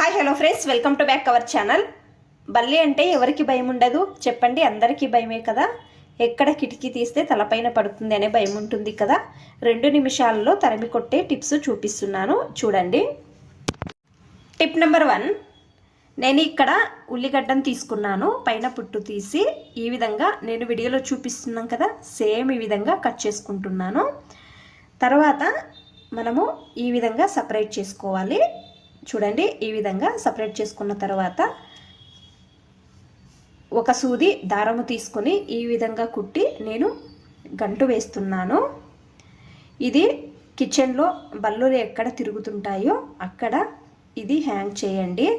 Hi hello friends, welcome to back our channel. బల్లి అంటే ఎవరికి భయం ఉండదు చెప్పండి? అందరికీ భయమే కదా. ఎక్కడ కిటికీ తీస్తే తలపైన పడుతుంది అనే భయం ఉంటుంది కదా. 2 నిమిషాల్లో తరిమి కొట్టే టిప్స్ చూపిస్తున్నాను చూడండి. టిప్ నెంబర్ 1, నేను ఇక్కడ ఉల్లిగడ్డను తీసుకున్నాను. పైన పుట్టు తీసి ఈ విధంగా నేను వీడియోలో చూపిస్తున్నాను కదా, సేమ్ ఈ విధంగా కట్ చేసుకుంటున్నాను. తర్వాత మనము ఈ విధంగా సపరేట్ చేసుకోవాలి. చూడండి, ఈ విధంగా సపరేట్ చేసుకున్న తర్వాత ఒక సూది దారము తీసుకొని ఈ విధంగా కుట్టి నేను గంటు వేస్తున్నాను. ఇది కిచెన్లో బల్లులు ఎక్కడ తిరుగుతుంటాయో అక్కడ ఇది హ్యాంగ్ చేయండి.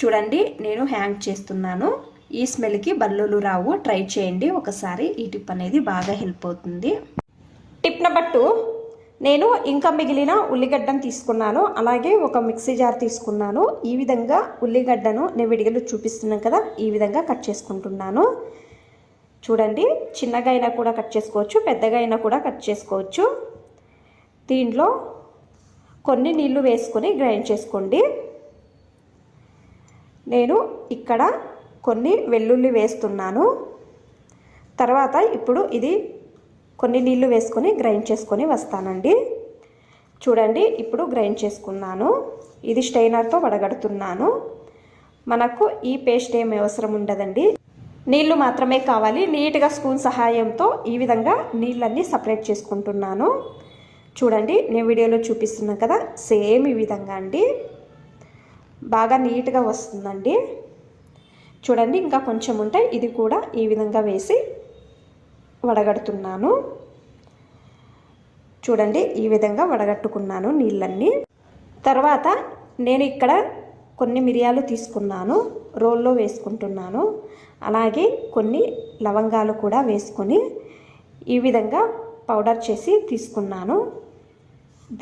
చూడండి, నేను హ్యాంగ్ చేస్తున్నాను. ఈ స్మెల్కి బల్లులు రావు. ట్రై చేయండి ఒకసారి. ఈ టిప్ అనేది బాగా హెల్ప్ అవుతుంది. టిప్ నెంబర్ 2, నేను ఇంకా మిగిలిన ఉల్లిగడ్డను తీసుకున్నాను. అలాగే ఒక మిక్సీ జార్ తీసుకున్నాను. ఈ విధంగా ఉల్లిగడ్డను నేను విడిగలు చూపిస్తున్నాను కదా, ఈ విధంగా కట్ చేసుకుంటున్నాను. చూడండి, చిన్నగా అయినా కూడా కట్ చేసుకోవచ్చు, పెద్దగా అయినా కూడా కట్ చేసుకోవచ్చు. దీంట్లో కొన్ని నీళ్లు వేసుకొని గ్రైండ్ చేసుకోండి. నేను ఇక్కడ కొన్ని వెల్లుల్లి వేస్తున్నాను. తర్వాత ఇప్పుడు ఇది కొన్ని నీళ్లు వేసుకొని గ్రైండ్ చేసుకొని వస్తానండి. చూడండి, ఇప్పుడు గ్రైండ్ చేసుకున్నాను. ఇది స్ట్రైనర్తో వడగడుతున్నాను. మనకు ఈ పేస్ట్ ఏమి అవసరం ఉండదండి, నీళ్లు మాత్రమే కావాలి. నీట్గా స్పూన్ సహాయంతో ఈ విధంగా నీళ్ళన్నీ సపరేట్ చేసుకుంటున్నాను. చూడండి, నేను వీడియోలో చూపిస్తున్నాను కదా, సేమ్ ఈ విధంగా అండి. బాగా నీట్గా వస్తుందండి. చూడండి, ఇంకా కొంచెం ఉంటే ఇది కూడా ఈ విధంగా వేసి వడగడుతున్నాను. చూడండి, ఈ విధంగా వడగట్టుకున్నాను నీళ్ళన్నీ. తర్వాత నేను ఇక్కడ కొన్ని మిరియాలు తీసుకున్నాను, రోల్లో వేసుకుంటున్నాను. అలాగే కొన్ని లవంగాలు కూడా వేసుకొని ఈ విధంగా పౌడర్ చేసి తీసుకున్నాను.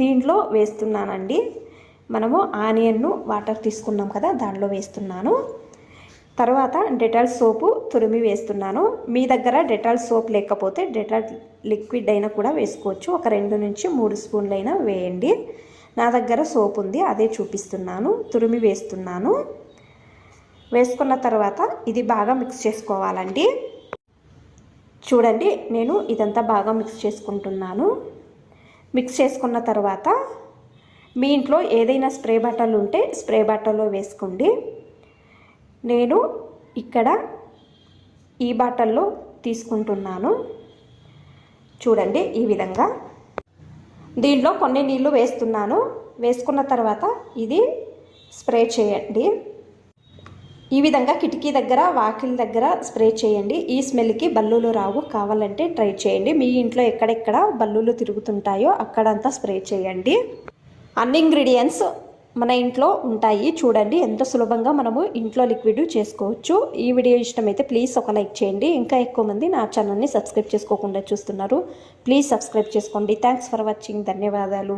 దీంట్లో వేస్తున్నానండి. మనము ఆనియన్ను వాటర్ తీసుకున్నాం కదా, దానిలో వేస్తున్నాను. తర్వాత డెటాల్ సోపు తురిమి వేస్తున్నాను. మీ దగ్గర డెటాల్ సోప్ లేకపోతే డెటాల్ లిక్విడ్ అయినా కూడా వేసుకోవచ్చు. ఒక 2 నుంచి 3 స్పూన్లు అయినా వేయండి. నా దగ్గర సోప్ ఉంది, అదే చూపిస్తున్నాను. తురిమి వేస్తున్నాను. వేసుకున్న తర్వాత ఇది బాగా మిక్స్ చేసుకోవాలండి. చూడండి, నేను ఇదంతా బాగా మిక్స్ చేసుకుంటున్నాను. మిక్స్ చేసుకున్న తర్వాత మీ ఇంట్లో ఏదైనా స్ప్రే బాటిల్ ఉంటే స్ప్రే బాటిల్లో వేసుకోండి. నేను ఇక్కడ ఈ బాటిల్లో తీసుకుంటున్నాను. చూడండి, ఈ విధంగా దీంట్లో కొన్ని నీళ్లు వేస్తున్నాను. వేసుకున్న తర్వాత ఇది స్ప్రే చేయండి. ఈ విధంగా కిటికీ దగ్గర, వాకిల్ దగ్గర స్ప్రే చేయండి. ఈ స్మెల్కి బల్లులు రావు. కావాలంటే ట్రై చేయండి. మీ ఇంట్లో ఎక్కడెక్కడ బల్లులు తిరుగుతుంటాయో అక్కడంతా స్ప్రే చేయండి. అన్ని ఇంగ్రీడియంట్స్ మన ఇంట్లో ఉంటాయి. చూడండి, ఎంత సులభంగా మనము ఇంట్లో లిక్విడ్ చేసుకోవచ్చు. ఈ వీడియో ఇష్టమైతే ప్లీజ్ ఒక లైక్ చేయండి. ఇంకా ఎక్కువ మంది నా ఛానల్ని సబ్స్క్రైబ్ చేసుకోకుండా చూస్తున్నారు. ప్లీజ్ సబ్స్క్రైబ్ చేసుకోండి. Thanks for watching. ధన్యవాదాలు.